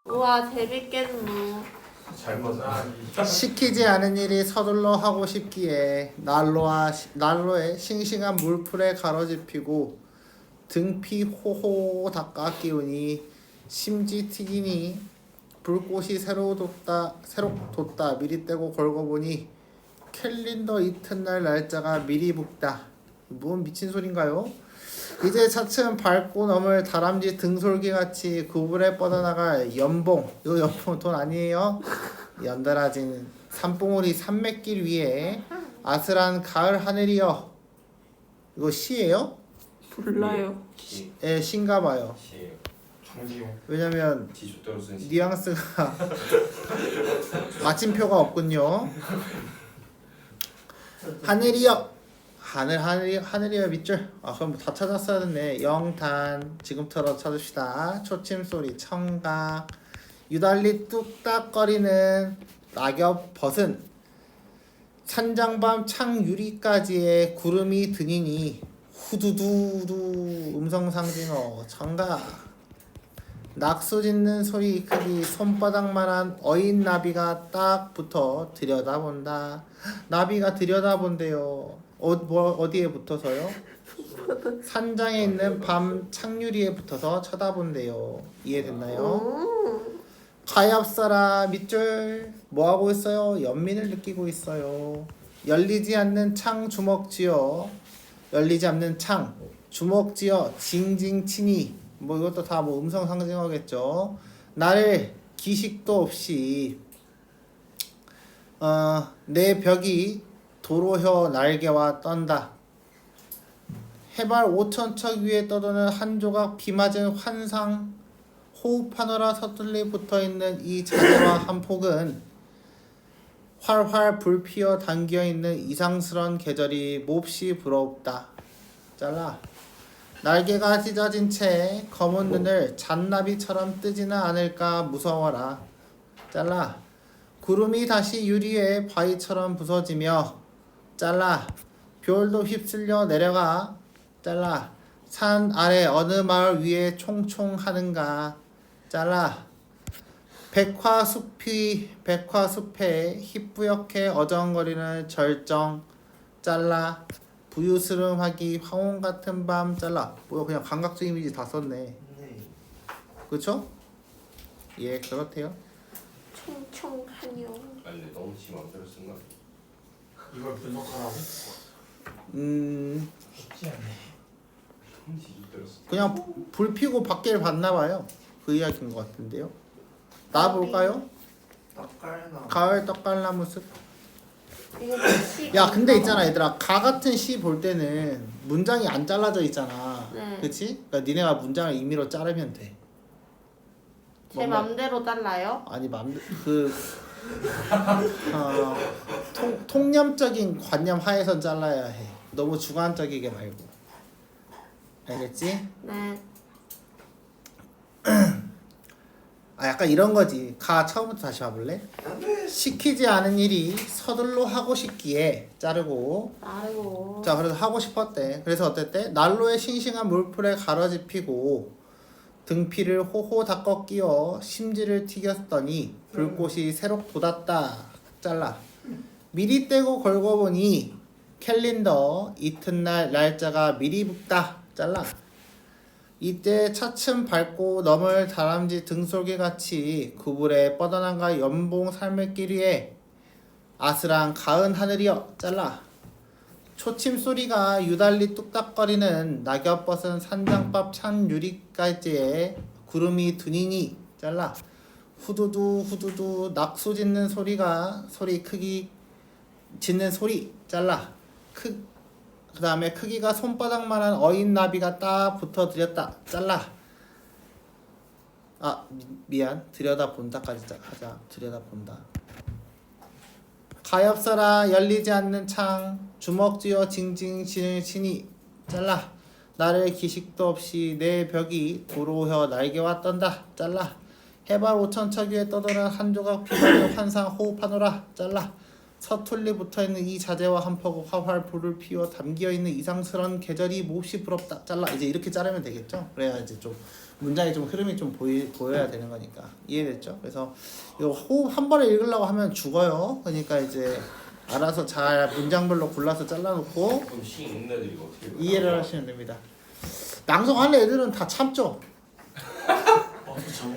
우와 재밌겠노. 잘 맞아. 시키지 않은 일이 서둘러 하고 싶기에 난로에 싱싱한 물풀에 가로집히고 등피 호호 닦아 끼우니 심지 튀기니 불꽃이 새로 돋다 미리 떼고 걸고 보니 캘린더 이튿날 날짜가 미리 붓다. 뭔 미친 소린가요? 이제 차츰 밟고 넘을 다람쥐 등솔기같이 구불에 뻗어나갈 연봉. 이거 연봉 돈 아니에요? 연달아진 산봉우리 산맥길 위에 아슬한 가을 하늘이여. 이거 시예요? 몰라요. 예, 시인가봐요. 시예요. 청지용. 왜냐면 지주대로 쓴 시. 뉘앙스가 마침표가 없군요. 하늘이여. 하늘이여 밑줄. 아 그럼 다 찾았어야 됐네. 영탄 지금부터 찾읍시다. 초침소리 청각 유달리 뚝딱거리는 낙엽 벗은 산장밤 창유리까지의 구름이 드니니 후두두두 음성상징어 청각 낙수 짖는 소리 크기 손바닥만한 어인 나비가 딱 붙어 들여다본다. 나비가 들여다본대요. 어디에 붙어서요? 산장에 있는 밤 창유리에 붙어서 쳐다본대요. 이해됐나요? 가엾어라 밑줄 뭐하고 있어요? 연민을 느끼고 있어요. 열리지 않는 창 주먹쥐어 열리지 않는 창 주먹쥐어 징징치니 뭐 이것도 다 뭐 음성 상징어겠죠. 나를 기식도 없이 내 벽이 도로혀 날개와 떤다. 해발 5,000척 위에 떠도는 한 조각 비 맞은 환상 호흡하느라 서툴리 붙어있는 이 자재와 한 폭은 활활 불피어 당겨있는 이상스런 계절이 몹시 부럽다. 잘라. 날개가 찢어진 채 검은 눈을 잔나비처럼 뜨지는 않을까 무서워라. 잘라. 구름이 다시 유리에 바위처럼 부서지며 잘라. 별 휩쓸려 내려가. 잘라. 산 아래 어느 마을 위에 총총하는가. 잘라. 백화숲에 희뿌옇게 어정거리는 절정. 잘라. 부유스름하기 황혼 같은 밤. 잘라. 뭐야 그냥 감각적 이미지 다 썼네. 네. 그쵸? 예 그렇대요. 총총하뇨. 아니 너무 지 마음대로 쓴 거. 이걸 분석하라고? 쉽지 않네. 너무 지주대로 쓴. 그냥 불 피고 밖을 봤나봐요. 그 이야기인 것 같은데요. 나 볼까요? 떡갈나. 가을 떡갈나무 숲. 이거 시. 야 근데 있잖아 얘들아 가 같은 시 볼 때는 문장이 안 잘라져 있잖아. 네. 그치? 그러니까 니네가 문장을 임의로 자르면 돼. 제 맘대로 잘라요? 아니 통념적인 관념 하에선 잘라야 해. 너무 주관적이게 말고. 알겠지? 네. 아 약간 이런 거지. 가 처음부터 다시 봐볼래? 시키지 않은 일이 서둘러 하고 싶기에 자르고. 아이고. 자 그래서 하고 싶었대. 그래서 어땠대? 난로에 싱싱한 물풀에 가로집히고 등피를 호호 닦아 끼워 심지를 튀겼더니 불꽃이 새록 돋았다. 잘라. 미리 떼고 걸고 보니 캘린더 이튿날 날짜가 미리 붓다. 잘라. 이때 차츰 밟고 넘을 다람쥐 등솔개같이 구불에 뻗어난가 연봉 삶의 위에 아슬한 가은 하늘이여. 잘라. 초침 소리가 유달리 뚝딱거리는 낙엽 벗은 산장밥 찬 유리까지에 구름이 드니니. 잘라. 후두두 후두두 낙수 짖는 소리 크기 짖는 소리. 잘라. 그 다음에 크기가 손바닥만한 어인 나비가 딱 붙어 들였다. 잘라. 아 미안 들여다본다까지 하자. 들여다본다. 가엾어라 열리지 않는 창 주먹쥐어 징징 치니. 잘라. 나를 기식도 없이 내 벽이 도로혀 날개와 떤다. 잘라. 해발 5,000척 위에 떠도는 한 조각 비바리 환상 호흡하노라. 잘라. 서툴리 붙어있는 이 자재와 한퍼고 활활 불을 피워 담겨있는 이상스러운 계절이 몹시 부럽다. 잘라. 이제 이렇게 자르면 되겠죠. 그래야 이제 좀 문장이 좀 흐름이 좀 보여야 되는 거니까. 이해됐죠? 그래서 이거 호흡 한 번에 읽으려고 하면 죽어요. 그러니까 이제 알아서 잘 문장별로 골라서 잘라놓고 그럼 시 읽는 애들이 이거 어떻게 이해를 하시면 됩니다. 낭송하는 애들은 다 참죠. 그쵸.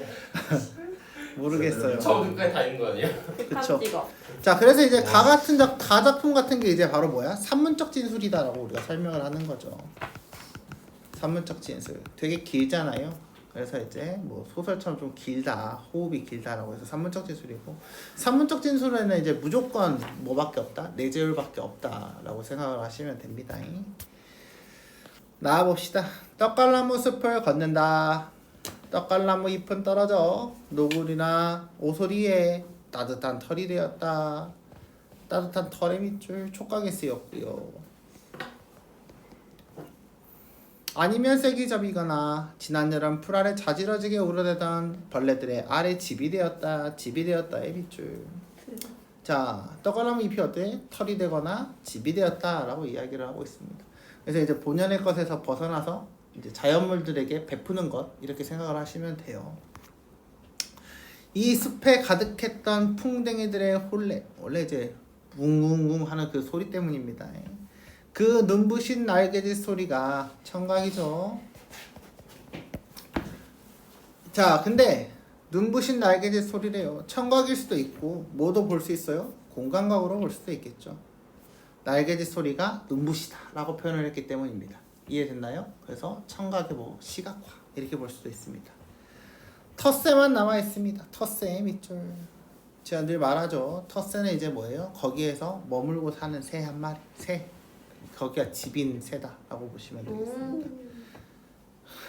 모르겠어요. 처음 끝까지 다 읽는 거 아니야? 그쵸. 찍어. 자, 그래서 이제 가작품 같은 게 이제 바로 뭐야? 산문적 진술이다라고 우리가 설명을 하는 거죠. 산문적 진술. 되게 길잖아요. 그래서 이제 뭐 소설처럼 좀 길다, 호흡이 길다라고 해서 산문적 진술이고, 산문적 진술에는 이제 무조건 뭐밖에 없다, 내재율밖에 없다라고 생각을 하시면 됩니다. 나와 봅시다. 떡갈나무 숲을 걷는다. 떡갈나무 잎은 떨어져 노골이나 오소리에 따뜻한 털이 되었다. 따뜻한 털의 밑줄 촉각에 쓰였고요. 아니면 쐐기접이거나 지난 여름 풀 아래 자지러지게 우러대던 벌레들의 아래 집이 되었다의 밑줄. 자, 떡갈나무 잎이 어때? 털이 되거나 집이 되었다라고 이야기를 하고 있습니다. 그래서 이제 본연의 것에서 벗어나서 이제 자연물들에게 베푸는 것, 이렇게 생각을 하시면 돼요. 이 숲에 가득했던 풍뎅이들의 혼례, 원래 이제 웅웅웅 하는 그 소리 때문입니다. 그 눈부신 날개짓 소리가 청각이죠. 자, 근데 눈부신 날개짓 소리래요. 청각일 수도 있고 뭐도 볼 수 있어요? 공감각으로 볼 수도 있겠죠. 날개짓 소리가 눈부시다 라고 표현을 했기 때문입니다. 이해됐나요? 그래서 청각의 뭐 시각화 이렇게 볼 수도 있습니다. 텃새만 남아 있습니다. 텃새의 밑줄. 제가 늘 말하죠. 텃새는 이제 뭐예요? 거기에서 머물고 사는 새 한 마리. 새. 거기가 집인 새다라고 보시면 되겠습니다.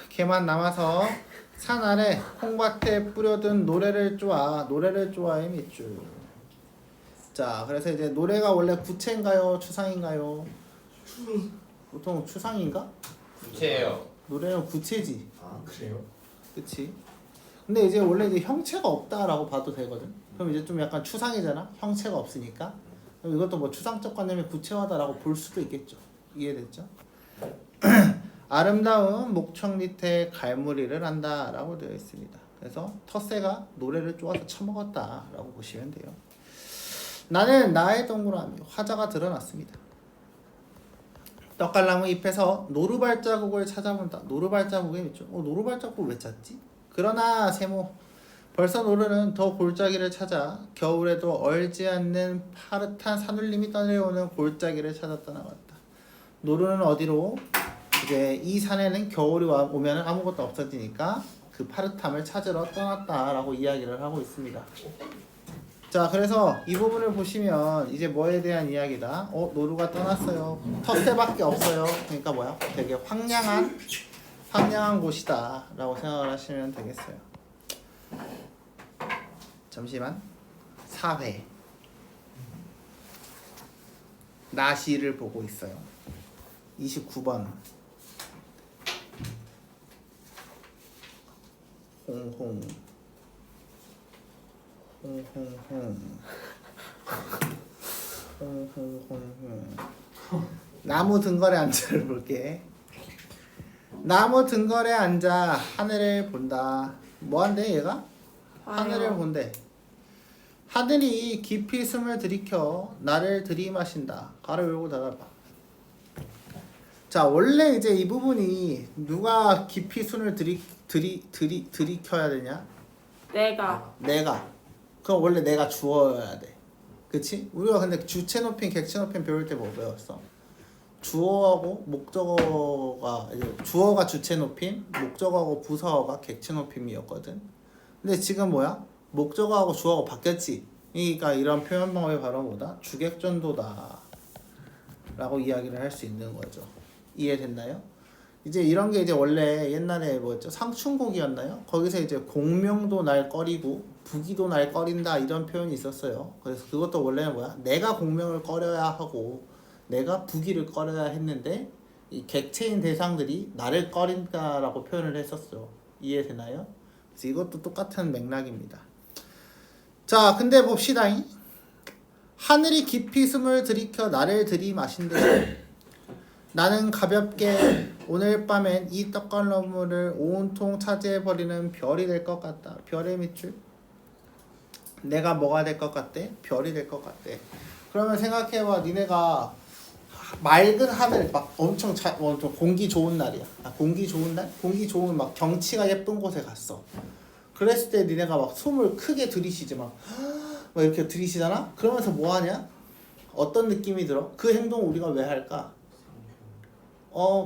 걔만 남아서 산 아래 콩밭에 뿌려둔 노래를 쪼아의 밑줄. 자, 그래서 이제 노래가 원래 구체인가요? 추상인가요? 보통 추상인가? 구체예요. 노래는 구체지. 아 그래요? 그치? 근데 이제 원래 이제 형체가 없다라고 봐도 되거든. 그럼 이제 좀 약간 추상이잖아. 형체가 없으니까. 그럼 이것도 뭐 추상적 관념이 구체화다라고 볼 수도 있겠죠. 이해됐죠? 아름다운 목청 밑에 갈무리를 한다라고 되어 있습니다. 그래서 텃새가 노래를 쪼아서 처먹었다라고 보시면 돼요. 나는 나의 동그라미 화자가 드러났습니다. 떡갈나무 잎에서 노루발자국을 찾아본다. 노루발자국에 있죠. 노루발자국 왜 찾지? 그러나 세모 벌써 노루는 더 골짜기를 찾아 겨울에도 얼지 않는 파릇한 산울림이 떠내려오는 골짜기를 찾아 떠나갔다. 노루는 어디로? 이제 이 산에는 겨울이 오면 아무것도 없어지니까 그 파릇함을 찾으러 떠났다라고 이야기를 하고 있습니다. 자, 그래서 이 부분을 보시면 이제 뭐에 대한 이야기다. 노루가 떠났어요. 텃새밖에 없어요. 그러니까 뭐야? 되게 황량한 곳이다 라고 생각을 하시면 되겠어요. 잠시만. 4회 나시를 보고 있어요. 29번 홍홍 나무 등걸에 앉아를 볼게. 나무 등걸에 앉아 하늘을 본다. 뭐한대 얘가? 하늘을 본대. 하늘이 깊이 숨을 들이켜 나를 들이마신다. 가로 열고 닫아봐. 자, 원래 이제 이 부분이 누가 깊이 숨을 들이켜야 되냐? 내가. 그럼 원래 내가 주어야 돼. 그치? 우리가 근데 주체 높임, 객체 높임 배울 때 뭐 배웠어? 주어하고 목적어가, 주어가 주체 높임, 목적어하고 부사어가 객체 높임이었거든. 근데 지금 뭐야? 목적어하고 주어가 바뀌었지. 그러니까 이런 표현 방법이 바로 뭐다? 주객전도다 라고 이야기를 할 수 있는 거죠. 이해됐나요? 이제 이런 게 이제 원래 옛날에 뭐였죠? 상춘곡이었나요? 거기서 이제 공명도 날 꺼리고 부기도 날 꺼린다 이런 표현이 있었어요. 그래서 그것도 원래는 뭐야? 내가 공명을 꺼려야 하고 내가 부기를 꺼려야 했는데 이 객체인 대상들이 나를 꺼린다라고 표현을 했었어. 이해되나요? 그래서 이것도 똑같은 맥락입니다. 자, 근데 봅시다. 하늘이 깊이 숨을 들이켜 나를 들이마신듯이 나는 가볍게 오늘 밤엔 이 떡갈나무를 온통 차지해버리는 별이 될 것 같다. 별의 밑줄. 내가 뭐가 될 것 같대? 별이 될 것 같대. 그러면 생각해봐. 니네가 맑은 하늘 막 엄청 공기 좋은 날이야. 공기 좋은 날? 공기 좋은 막 경치가 예쁜 곳에 갔어. 그랬을 때 니네가 막 숨을 크게 들이쉬지 막 이렇게 들이쉬잖아? 그러면서 뭐 하냐? 어떤 느낌이 들어? 그 행동을 우리가 왜 할까?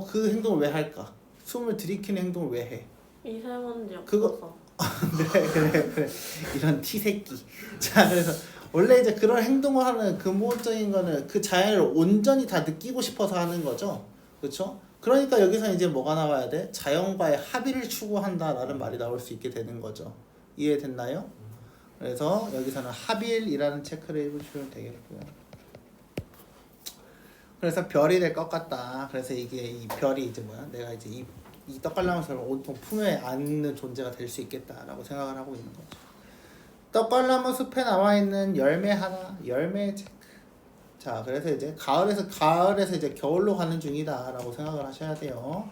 그 행동을 왜 할까? 숨을 들이키는 행동을 왜 해? 미세먼지 그거- 없어서. 그래. 이런 티새끼. 자, 그래서 원래 이제 그런 행동을 하는 근본적인 거는 그 자연을 온전히 다 느끼고 싶어서 하는 거죠. 그렇죠? 그러니까 여기서 이제 뭐가 나와야 돼? 자연과의 합의를 추구한다라는 말이 나올 수 있게 되는 거죠. 이해됐나요? 그래서 여기서는 합일이라는 체크를 해주시면 되겠고요. 그래서 별이 될 것 같다. 그래서 이게 이 별이 이제 뭐야? 내가 이제 이 떡갈나무처럼 온통 품에 안는 존재가 될 수 있겠다라고 생각을 하고 있는 거죠. 떡갈나무 숲에 남아 있는 열매 하나, 열매 체크. 자, 그래서 이제 가을에서 이제 겨울로 가는 중이다라고 생각을 하셔야 돼요.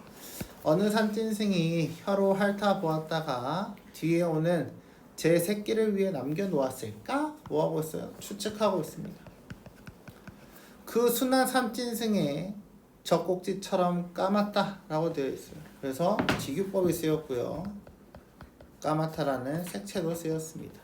어느 산짐승이 혀로 핥아 보았다가 뒤에 오는 제 새끼를 위해 남겨놓았을까? 뭐 하고 있어요? 추측하고 있습니다. 그 순한 산짐승의 젖꼭지처럼 까맣다라고 되어 있어요. 그래서 지규법이 쓰였고요. 까맣다라는 색채도 쓰였습니다.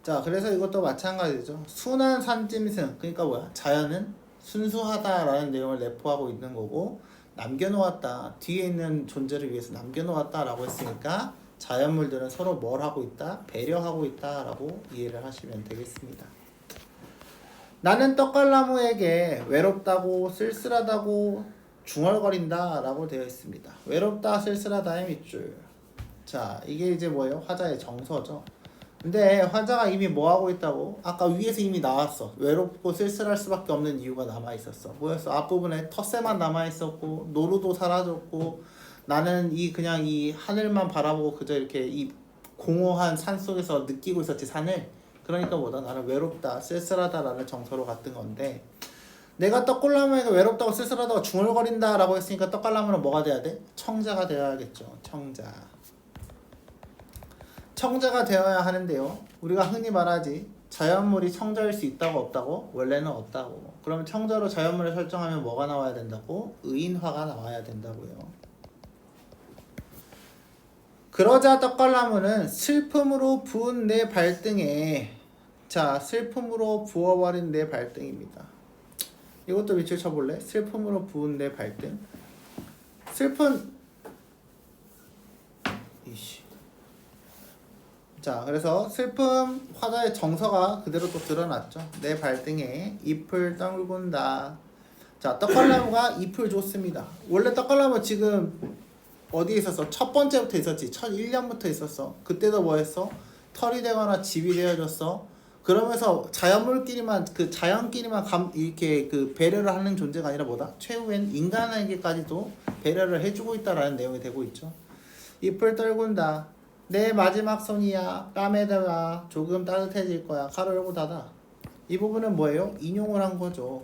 자, 그래서 이것도 마찬가지죠. 순한 산짐승, 그러니까 뭐야? 자연은 순수하다라는 내용을 내포하고 있는 거고, 남겨놓았다, 뒤에 있는 존재를 위해서 남겨놓았다라고 했으니까 자연물들은 서로 뭘 하고 있다? 배려하고 있다라고 이해를 하시면 되겠습니다. 나는 떡갈나무에게 외롭다고 쓸쓸하다고 중얼거린다 라고 되어 있습니다. 외롭다 쓸쓸하다의 밑줄. 자, 이게 이제 뭐예요? 화자의 정서죠. 근데 화자가 이미 뭐 하고 있다고? 아까 위에서 이미 나왔어. 외롭고 쓸쓸할 수밖에 없는 이유가 남아있었어. 뭐였어? 앞부분에 텃새만 남아있었고 노루도 사라졌고 나는 그냥 이 하늘만 바라보고 그저 이렇게 이 공허한 산 속에서 느끼고 있었지, 산을. 그러니까 뭐다? 나는 외롭다 쓸쓸하다라는 정서로 갔던 건데, 내가 떡갈나무에게 외롭다고 쓸쓸하다고 중얼거린다 라고 했으니까 떡갈나무는 뭐가 돼야 돼? 청자가 되어야겠죠. 청자가 되어야 하는데요, 우리가 흔히 말하지 자연물이 청자일 수 있다고 없다고? 원래는 없다고. 그러면 청자로 자연물을 설정하면 뭐가 나와야 된다고? 의인화가 나와야 된다고요. 그러자 떡갈나무는 슬픔으로 부은 내 발등에, 자, 슬픔으로 부어버린 내 발등입니다. 이것도 밑줄 쳐볼래? 슬픔으로 부은 내 발등. 자, 그래서 슬픔 화자의 정서가 그대로 또 드러났죠. 내 발등에 잎을 떨군다. 자, 떡갈나무가 잎을 줬습니다. 원래 떡갈나무 지금 어디에 있었어? 첫 번째부터 있었지. 첫 1년부터 있었어. 그때도 뭐 했어? 털이 되거나 집이 되어졌어. 그러면서 자연끼리만 이렇게 그 배려를 하는 존재가 아니라 뭐다? 최후엔 인간에게까지도 배려를 해주고 있다라는 내용이 되고 있죠. 잎을 떨군다. 내 마지막 손이야. 뺨에다가 조금 따뜻해질 거야. 가로 열고 닫아. 이 부분은 뭐예요? 인용을 한 거죠.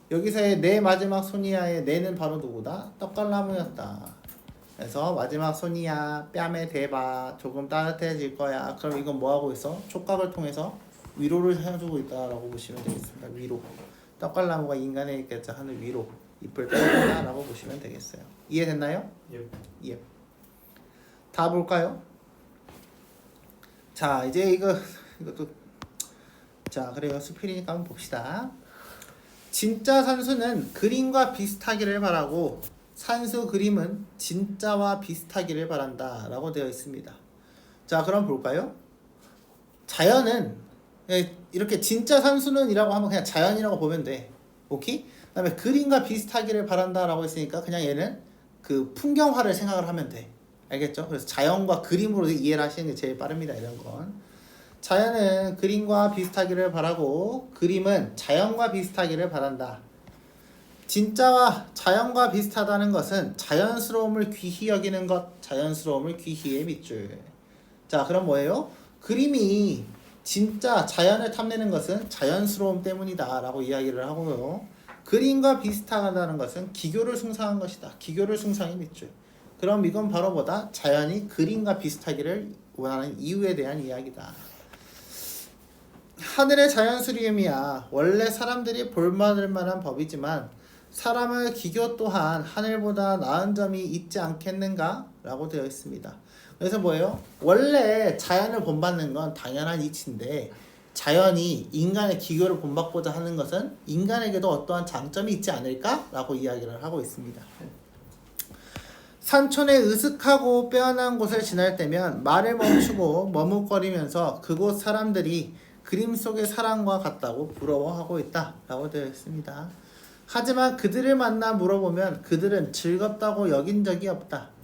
여기서의 내 마지막 손이야의 내는 바로 누구다? 떡갈나무였다. 그래서 마지막 손이야, 뺨에 대봐, 조금 따뜻해질 거야. 그럼 이건 뭐 하고 있어? 촉각을 통해서 위로를 해주고 있다라고 보시면 되겠습니다. 위로. 떡갈나무가 인간에게 하는 위로, 잎을 떨군다라고 보시면 되겠어요. 이해됐나요? 예. 다 볼까요? 자, 이제 이것도 자, 그래요. 수필이니까 한번 봅시다. 진짜 산수는 그림과 비슷하기를 바라고 산수 그림은 진짜와 비슷하기를 바란다 라고 되어 있습니다. 자, 그럼 볼까요? 자연은 이렇게 진짜 산수는 이라고 하면 그냥 자연이라고 보면 돼. 오케이? 그 다음에 그림과 비슷하기를 바란다 라고 했으니까 그냥 얘는 그 풍경화를 생각을 하면 돼. 알겠죠? 그래서 자연과 그림으로 이해를 하시는 게 제일 빠릅니다. 이런 건 자연은 그림과 비슷하기를 바라고 그림은 자연과 비슷하기를 바란다. 진짜와 자연과 비슷하다는 것은 자연스러움을 귀히 여기는 것, 자연스러움을 귀히의 밑줄. 자, 그럼 뭐예요? 그림이 진짜 자연을 탐내는 것은 자연스러움 때문이다 라고 이야기를 하고요. 그림과 비슷하다는 것은 기교를 숭상한 것이다. 기교를 숭상이 밑줄. 그럼 이건 바로 뭐다? 자연이 그림과 비슷하기를 원하는 이유에 대한 이야기다. 하늘의 자연스러움이야 원래 사람들이 볼만할 만한 법이지만 사람의 기교 또한 하늘보다 나은 점이 있지 않겠는가? 라고 되어 있습니다. 그래서 뭐예요? 원래 자연을 본받는 건 당연한 이치인데 자연이 인간의 기교를 본받고자 하는 것은 인간에게도 어떠한 장점이 있지 않을까? 라고 이야기를 하고 있습니다. 산촌의 으슥하고 빼어난 곳을 지날 때면 말을 멈추고 머뭇거리면서 그곳 사람들이 그림 속의 사람과 같다고 부러워하고 있다 라고 되어 있습니다. 하지만 그들을 만나 물어보면 그들은 즐겁다고 여긴 적이 없다.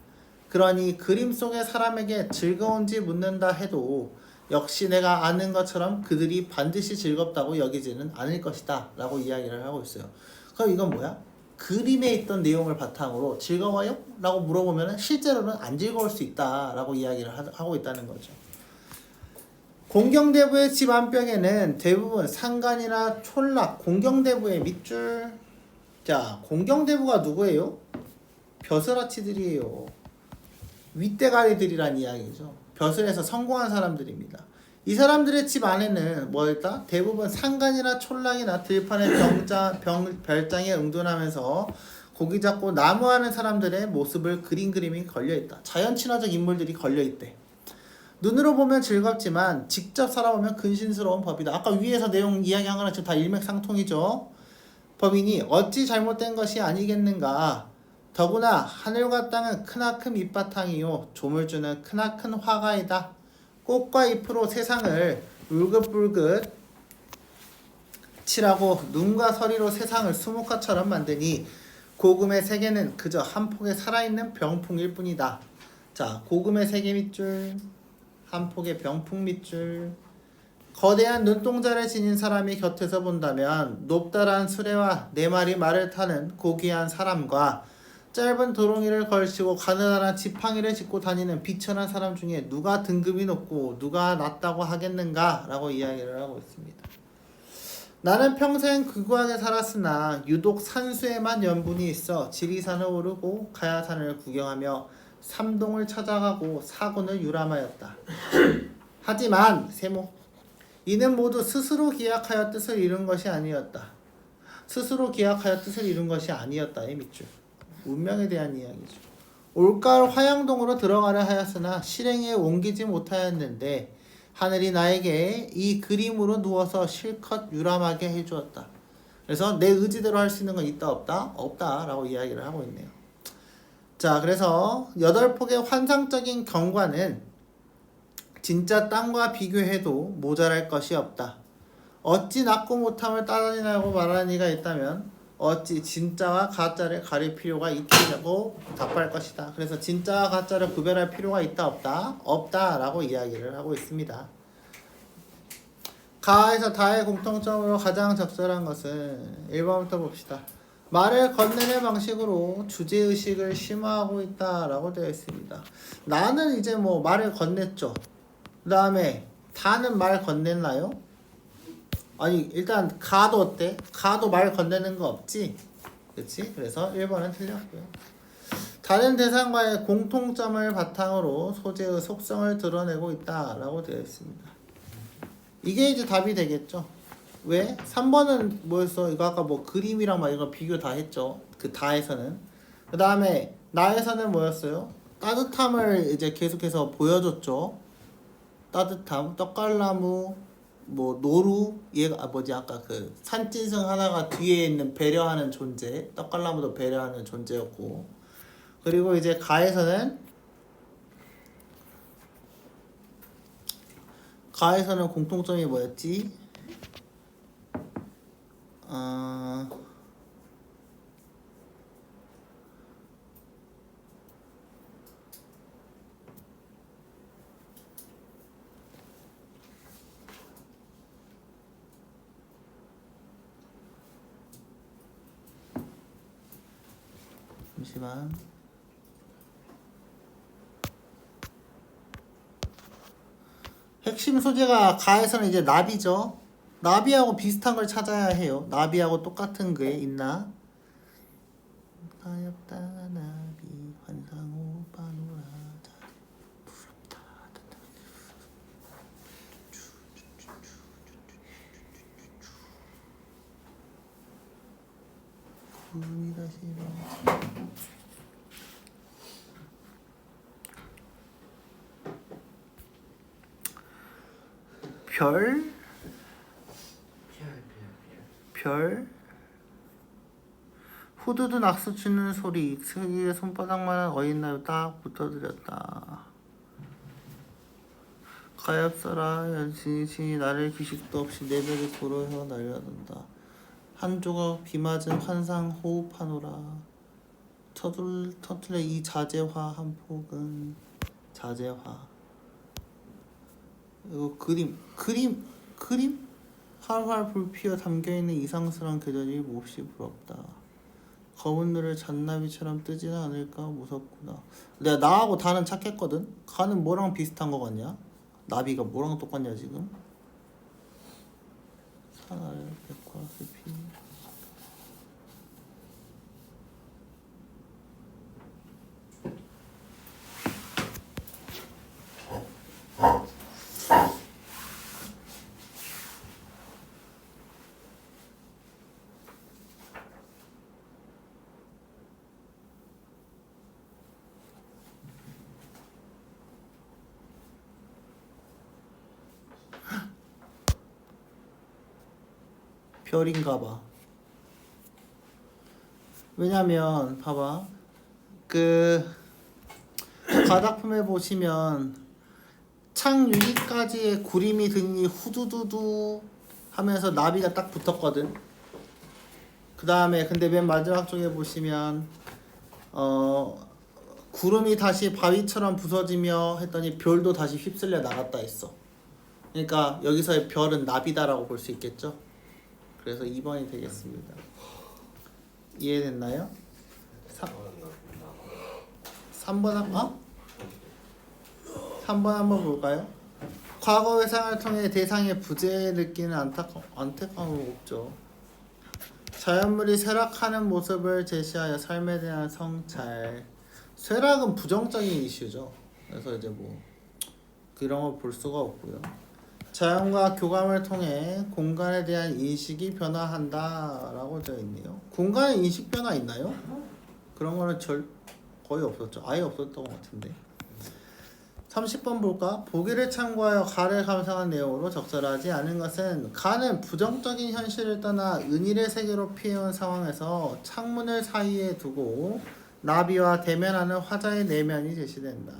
그러니 그림 속의 사람에게 즐거운지 묻는다 해도 역시 내가 아는 것처럼 그들이 반드시 즐겁다고 여기지는 않을 것이다 라고 이야기를 하고 있어요. 그럼 이건 뭐야? 그림에 있던 내용을 바탕으로 즐거워요? 라고 물어보면 실제로는 안 즐거울 수 있다 라고 이야기를 하고 있다는 거죠. 공경대부의 집 안벽에는 대부분 상간이나 촌락, 공경대부의 밑줄. 자, 공경대부가 누구예요? 벼슬아치들이에요. 윗대가리들이란 이야기죠. 벼슬에서 성공한 사람들입니다. 이 사람들의 집 안에는 뭐였다? 대부분 상간이나 촌락이나 들판의 별장에 응돈하면서 고기 잡고 나무하는 사람들의 모습을 그린 그림이 걸려있다. 자연 친화적 인물들이 걸려있대. 눈으로 보면 즐겁지만 직접 살아보면 근신스러운 법이다. 아까 위에서 내용 이야기한 거랑 지금 다 일맥상통이죠. 법이니 어찌 잘못된 것이 아니겠는가. 더구나 하늘과 땅은 크나큰 밑바탕이요 조물주는 크나큰 화가이다. 꽃과 잎으로 세상을 울긋불긋 칠하고 눈과 서리로 세상을 수묵화처럼 만드니 고금의 세계는 그저 한 폭의 살아있는 병풍일 뿐이다. 자, 고금의 세계 밑줄, 한 폭의 병풍 밑줄. 거대한 눈동자를 지닌 사람이 곁에서 본다면 높다란 수레와 4마리 말을 타는 고귀한 사람과 짧은 도롱이를 걸치고 가느다란 지팡이를 짚고 다니는 비천한 사람 중에 누가 등급이 높고 누가 낮다고 하겠는가? 라고 이야기를 하고 있습니다. 나는 평생 극우하게 살았으나 유독 산수에만 연분이 있어 지리산을 오르고 가야산을 구경하며 삼동을 찾아가고 사군을 유람하였다. 하지만 세모 이는 모두 스스로 기약하여 뜻을 이룬 것이 아니었다. 스스로 기약하여 뜻을 이룬 것이 아니었다의 밑줄. 운명에 대한 이야기죠. 올가을 화양동으로 들어가려 하였으나 실행에 옮기지 못하였는데 하늘이 나에게 이 그림으로 누워서 실컷 유람하게 해주었다. 그래서 내 의지대로 할 수 있는 건 있다 없다? 없다 라고 이야기를 하고 있네요. 자, 그래서 8폭의 환상적인 경관은 진짜 땅과 비교해도 모자랄 것이 없다. 어찌 낮고 못함을 따라내라고 말하는 이가 있다면 어찌 진짜와 가짜를 가릴 필요가 있겠냐고 답할 것이다. 그래서 진짜와 가짜를 구별할 필요가 있다 없다? 없다 라고 이야기를 하고 있습니다. 가에서 다의 공통점으로 가장 적절한 것은 1번부터 봅시다. 말을 건네는 방식으로 주제의식을 심화하고 있다 라고 되어 있습니다. 나는 이제 뭐 말을 건넸죠. 그 다음에 다는 말 건넸나요? 아니 일단 가도 어때? 가도 말 건네는 거 없지? 그치? 그래서 1번은 틀렸고요. 다른 대상과의 공통점을 바탕으로 소재의 속성을 드러내고 있다 라고 되어 있습니다. 이게 이제 답이 되겠죠. 왜? 3번은 뭐였어? 이거 아까 뭐 그림이랑 막 이거 비교 다 했죠. 그 다에서는. 그 다음에 나에서는 뭐였어요? 따뜻함을 이제 계속해서 보여줬죠. 따뜻함, 떡갈나무, 뭐 노루, 얘가 뭐지 아까 그 산짐승 하나가 뒤에 있는 배려하는 존재, 떡갈나무도 배려하는 존재였고, 그리고 이제 가에서는 공통점이 뭐였지? 잠시만. 핵심 소재가 가에서는 이제 나비죠. 나비하고 비슷한 걸 찾아야 해요. 나비하고 똑같은 게 있나? 가엾다 나비 환상호 파노라 부럽다. 구름이 다시 별? 별? 후두두 낙수 치는 소리 익숙이의 손바닥만한 어린나비 딱 붙어들였다. 가엾어라 연신이 나를 기식도 없이 내 배를 도로에서 날려든다. 한 조각 비 맞은 환상 호흡하노라. 터틀의 이 자재화 한 폭은 자재화. 이거 그림? 활활 불피어 담겨있는 이상스러운 계절이 몹시 부럽다. 검은 눈을 잔나비처럼 뜨지는 않을까 무섭구나. 내가 나하고 다는 착했거든? 가는 뭐랑 비슷한 거 같냐? 나비가 뭐랑 똑같냐 지금? 산아래 백화 숲이 별인가봐. 왜냐면 봐봐 그 가닥품에 보시면 창 유리까지의 구림이 등이 후두두두 하면서 나비가 딱 붙었거든. 그 다음에 근데 맨 마지막 쪽에 보시면 구름이 다시 바위처럼 부서지며 했더니 별도 다시 휩쓸려 나갔다 했어. 그러니까 여기서의 별은 나비다라고 볼 수 있겠죠. 그래서 2번이 되겠습니다. 이해됐나요? 3번 한번 3번 한번 볼까요? 과거 회상을 통해 대상의 부재에 느끼는 안타까움은 없죠. 자연물이 쇠락하는 모습을 제시하여 삶에 대한 성찰. 쇠락은 부정적인 이슈죠. 그래서 이제 뭐 그런 걸 볼 수가 없고요. 자연과 교감을 통해 공간에 대한 인식이 변화한다 라고 되어 있네요. 공간에 인식 변화 있나요? 그런 거는 거의 없었죠. 아예 없었던 것 같은데. 30번 볼까? 보기를 참고하여 가를 감상한 내용으로 적절하지 않은 것은 가는 부정적인 현실을 떠나 은일의 세계로 피해온 상황에서 창문을 사이에 두고 나비와 대면하는 화자의 내면이 제시된다.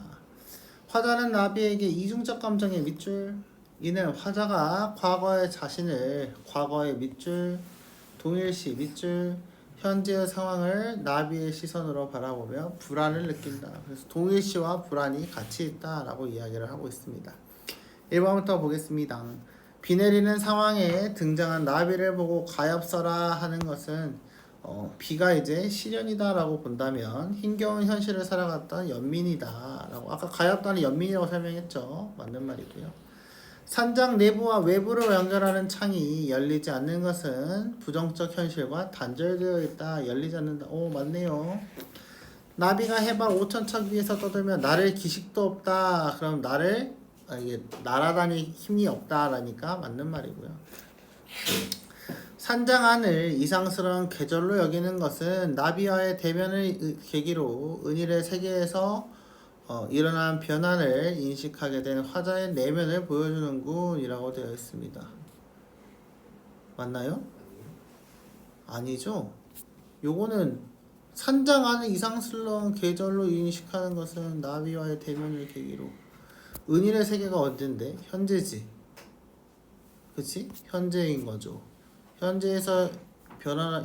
화자는 나비에게 이중적 감정의 밑줄. 이는 화자가 과거의 자신을 과거의 밑줄, 동일시 밑줄, 현재의 상황을 나비의 시선으로 바라보며 불안을 느낀다. 그래서 동일시와 불안이 같이 있다라고 이야기를 하고 있습니다. 1번부터 보겠습니다. 비 내리는 상황에 등장한 나비를 보고 가엾어라 하는 것은 비가 이제 시련이다라고 본다면 힘겨운 현실을 살아갔던 연민이다라고 아까 가엾다는 연민이라고 설명했죠. 맞는 말이고요. 산장 내부와 외부를 연결하는 창이 열리지 않는 것은 부정적 현실과 단절되어 있다. 열리지 않는다. 오 맞네요. 나비가 해발 5,000척 위에서 떠들면 나를 기식도 없다. 그럼 나를 이게 날아다닐 힘이 없다라니까 맞는 말이고요. 산장 안을 이상스러운 계절로 여기는 것은 나비와의 대면을 계기로 은일의 세계에서 일어난 변화를 인식하게 된 화자의 내면을 보여주는군 이라고 되어 있습니다. 맞나요? 아니죠. 요거는 산장 안을 이상스러운 계절로 인식하는 것은 나비와의 대면을 계기로 은일의 세계가 언젠데? 현재지. 그치? 현재인 거죠. 현재에서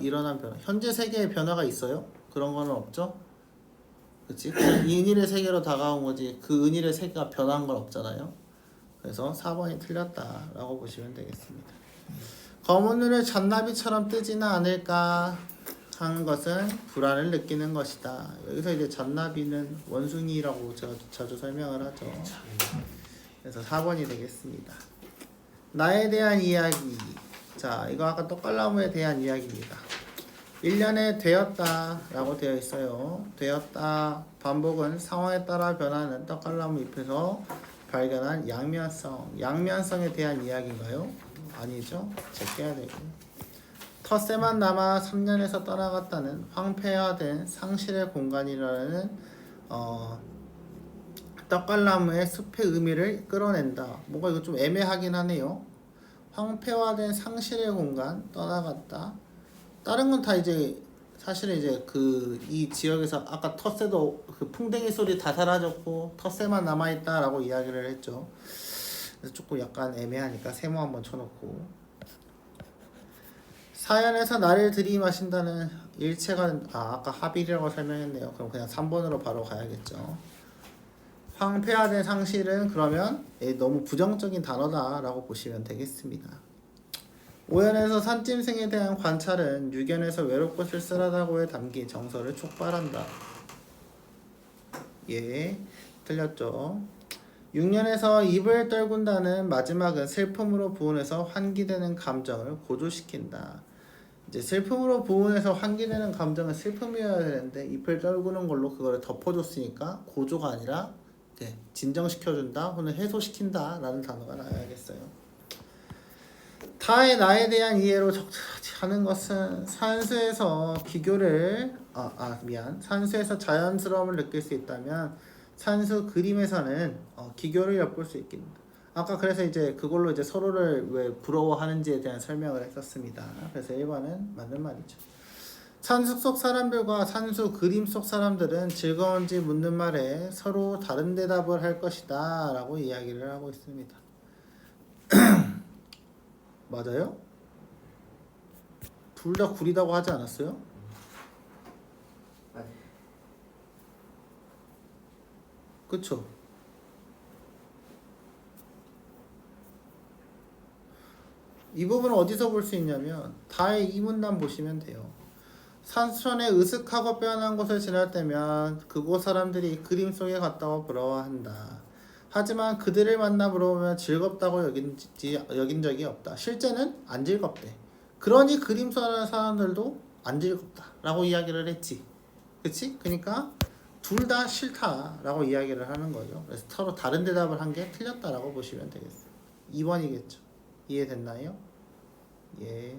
일어난 변화. 현재 세계에 변화가 있어요? 그런 거는 없죠? 그치? 은일의 세계로 다가온 거지 그 은일의 세계가 변한 건 없잖아요. 그래서 4번이 틀렸다라고 보시면 되겠습니다. 검은 눈을 잔나비처럼 뜨지는 않을까 하는 것은 불안을 느끼는 것이다. 여기서 이제 잔나비는 원숭이라고 제가 자주 설명을 하죠. 그래서 4번이 되겠습니다. 나에 대한 이야기. 자, 이거 아까 떡갈나무에 대한 이야기입니다. 1년에 되었다 라고 되어 있어요. 되었다. 반복은 상황에 따라 변하는 떡갈나무 잎에서 발견한 양면성. 양면성에 대한 이야기인가요? 아니죠. 제껴야 되고. 텃세만 남아 3년에서 떠나갔다는 황폐화된 상실의 공간이라는 떡갈나무의 숲의 의미를 끌어낸다. 뭔가 이거 좀 애매하긴 하네요. 황폐화된 상실의 공간, 떠나갔다. 다른 건 다 이제 사실은 이제 이 지역에서 아까 텃세도 그 풍뎅이 소리 다 사라졌고 텃세만 남아있다라고 이야기를 했죠. 그래서 조금 약간 애매하니까 세모 한번 쳐놓고. 사연에서 나를 들이마신다는 일체가 아까 합일이라고 설명했네요. 그럼 그냥 3번으로 바로 가야겠죠. 황폐화된 상실은 그러면 너무 부정적인 단어다라고 보시면 되겠습니다. 5연에서 산짐승에 대한 관찰은 6연에서 외롭고 쓸쓸하다고에 담긴 정서를 촉발한다. 예, 틀렸죠. 6년에서 입을 떨군다는 마지막은 슬픔으로 부은해서 환기되는 감정을 고조시킨다. 이제 슬픔으로 부은해서 환기되는 감정은 슬픔이어야 되는데 입을 떨구는 걸로 그거를 덮어줬으니까 고조가 아니라 진정시켜준다 혹은 해소시킨다 라는 단어가 나와야겠어요. 타의 나에 대한 이해로 적절하지 않은 것은 산수에서 산수에서 자연스러움을 느낄 수 있다면 산수 그림에서는 기교를 엿볼 수 있겠다. 아까 그래서 이제 그걸로 이제 서로를 왜 부러워하는지에 대한 설명을 했었습니다. 그래서 1번은 맞는 말이죠. 산수 속 사람들과 산수 그림 속 사람들은 즐거운지 묻는 말에 서로 다른 대답을 할 것이다 라고 이야기를 하고 있습니다. 맞아요? 둘 다 구리다고 하지 않았어요? 그쵸? 이 부분은 어디서 볼 수 있냐면 다의 이 문단 보시면 돼요. 산수천에 으슥하고 빼어난 곳을 지날 때면 그곳 사람들이 그림 속에 갔다고 부러워한다. 하지만 그들을 만나 물어보면 즐겁다고 여긴 적이 없다. 실제는 안 즐겁대. 그러니 그림 속의 사람들도 안 즐겁다 라고 이야기를 했지. 그치? 그러니까 둘 다 싫다 라고 이야기를 하는 거죠. 그래서 서로 다른 대답을 한 게 틀렸다라고 보시면 되겠어요. 2번이겠죠. 이해됐나요? 예.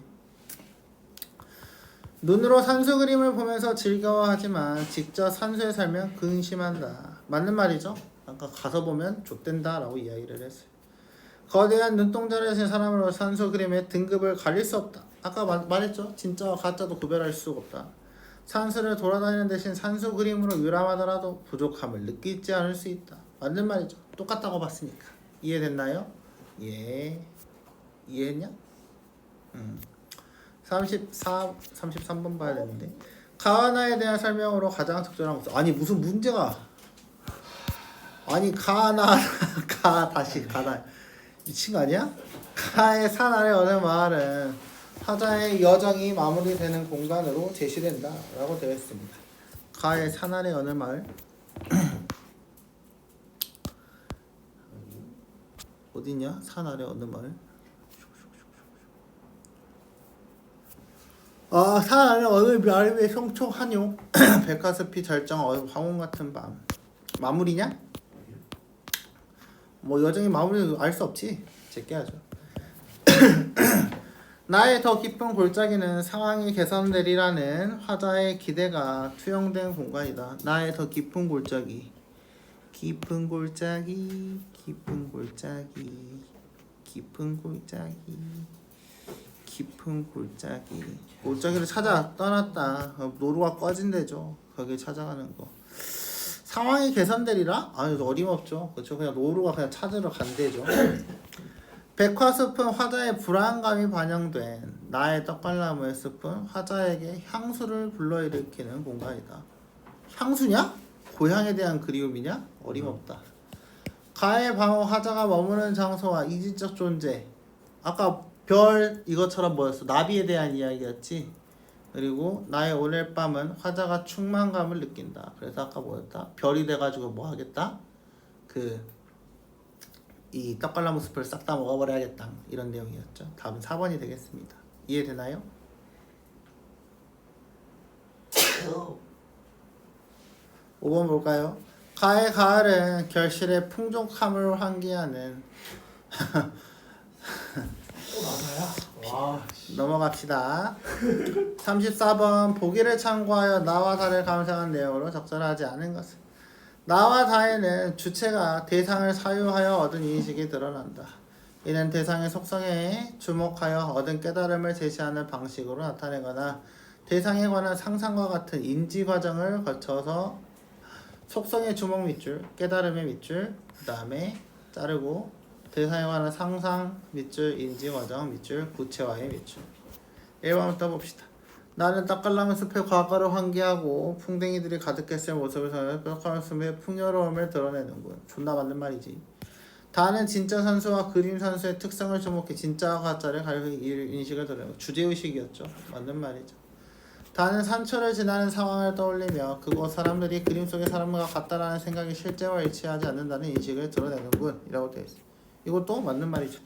눈으로 산수 그림을 보면서 즐거워하지만 직접 산수에 살면 근심한다. 맞는 말이죠. 아까 가서 보면 좆된다 라고 이야기를 했어요. 거대한 눈동자를 진 사람으로 산수 그림의 등급을 가릴 수 없다. 아까 말했죠. 진짜와 가짜도 구별할 수가 없다. 산수를 돌아다니는 대신 산수 그림으로 유람하더라도 부족함을 느끼지 않을 수 있다. 맞는 말이죠. 똑같다고 봤으니까. 이해됐나요? 예. 이해했냐? 33번 봐야 되는데 가하나에 대한 설명으로 가장 적절한 것은 아니 무슨 문제가 아니 가하나 다시 가나 미친 거 아니야? 가의 산 아래 어느 마을은 화자의 여정이 마무리되는 공간으로 제시된다 라고 되어 있습니다. 가의 산 아래 어느 마을 어디냐? 산 아래 어느 마을 산 아래 어느 마을의 성촉한요 백화습이 절정 황혼 같은 밤 마무리냐? 뭐 여정이 마무리 알 수 없지. 제껴야죠. 나의 더 깊은 골짜기는 상황이 개선되리라는 화자의 기대가 투영된 공간이다. 나의 더 깊은 골짜기 깊은 골짜기 깊은 골짜기 깊은 골짜기 깊은 골짜기 골짜기를 찾아 떠났다. 노루가 꺼진 데죠. 거기 찾아가는 거. 상황이 개선되리라? 아니 어림없죠. 그렇죠. 그냥 노루가 그냥 찾으러 간 데죠. 백화숲은 화자의 불안감이 반영된 나의 떡갈나무의 숲은 화자에게 향수를 불러일으키는 공간이다. 향수냐? 고향에 대한 그리움이냐? 어림없다. 가의 방어 화자가 머무는 장소와 이질적 존재. 아까 별 이것처럼 뭐였어? 나비에 대한 이야기였지. 그리고 나의 오늘 밤은 화자가 충만감을 느낀다. 그래서 아까 뭐였다? 별이 돼가지고 뭐 하겠다? 이 떡갈나무 숲을 싹 다 먹어버려야겠다 이런 내용이었죠. 답은 4번이 되겠습니다. 이해되나요? 5번 볼까요? 가을 가을은 결실의 풍족함을 환기하는 또 나사야? 와. 넘어갑시다. 34번 보기를 참고하여 나와 다를 감상한 내용으로 적절하지 않은 것은 나와 다에는 주체가 대상을 사유하여 얻은 인식이 드러난다. 이는 대상의 속성에 주목하여 얻은 깨달음을 제시하는 방식으로 나타내거나 대상에 관한 상상과 같은 인지 과정을 거쳐서 속성의 주목 밑줄, 깨달음의 밑줄, 그 다음에 자르고 대상에 관한 상상 밑줄, 인지 과정 밑줄, 구체화의 밑줄. 1번부터 봅시다. 나는 떡갈나무 숲의 과거를 환기하고 풍뎅이들이 가득했을 모습을 선해 떡갈나무 숲의 풍요로움을 드러내는군. 존나 맞는 말이지. 다는 진짜 선수와 그림 선수의 특성을 주목해 진짜와 가짜를 가리고 인식을 드러내고 주제의식이었죠. 맞는 말이죠. 다는 산초를 지나는 상황을 떠올리며 그곳 사람들이 그림 속의 사람과 같다라는 생각이 실제와 일치하지 않는다는 인식을 드러내는군 이라고 되어 있어요. 이것도 맞는 말이죠.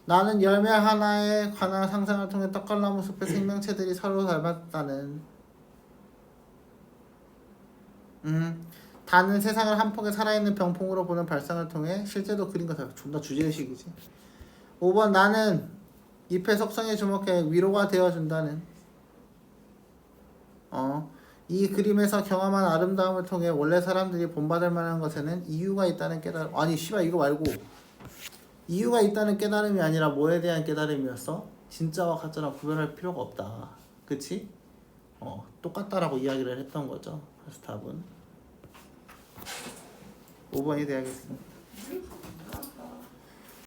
나는 열매 하나에 관한 상상을 통해 떡갈나무 숲의 생명체들이 서로 닮았다는 다는 세상을 한 폭의 살아있는 병풍으로 보는 발상을 통해 실제도 그린 것을 존나 주제의식이지. 5번 나는 잎의 속성에 주목해 위로가 되어준다는 이 그림에서 경험한 아름다움을 통해 원래 사람들이 본받을 만한 것에는 이유가 있다는 깨달음. 아니 씨발 이거 말고 이유가 있다는 깨달음이 아니라 뭐에 대한 깨달음이었어? 진짜와 가짜랑 구별할 필요가 없다. 그치? 똑같다라고 이야기를 했던 거죠. 그래서 답은 5번이 되야겠습니다.